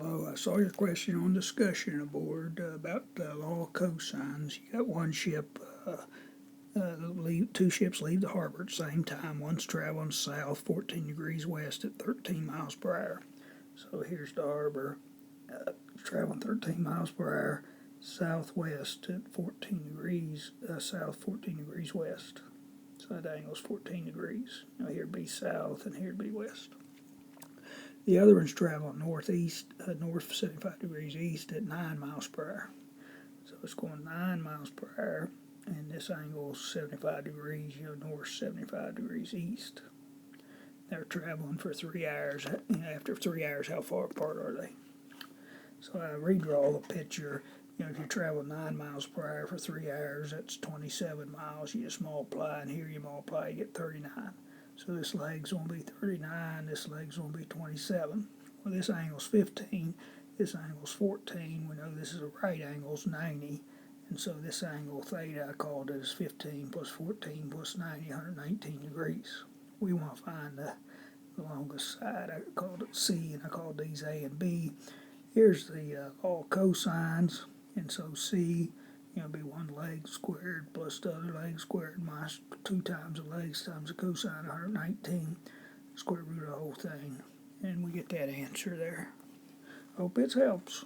Hello, I saw your question on discussion board about the law of cosines. You got one ship, two ships leave the harbor at the same time. One's traveling south 14 degrees west at 13 miles per hour. So here's the harbor, traveling 13 miles per hour southwest at 14 degrees, south 14 degrees west. So that angle's 14 degrees. Now here'd be south and here'd be west. The other one's traveling northeast, north 75 degrees east at 9 miles per hour. So it's going 9 miles per hour, and this angle is 75 degrees, north 75 degrees east. They're traveling for 3 hours. After 3 hours, how far apart are they? So I redraw the picture. If you travel 9 miles per hour for 3 hours, that's 27 miles. You just multiply, and here you multiply, you get 39. So this leg's going to be 39, this leg's going to be 27. Well, this angle's 15, this angle's 14. We know this is a right angle's 90. And so this angle theta, I called it as 15 plus 14 plus 90, 119 degrees. We want to find the longest side. I called it C, and I called these A and B. Here's the all cosines, and so C, be one leg squared plus the other leg squared minus 2 times the legs times the cosine of 119, square root of the whole thing, and we get that answer there. Hope it helps.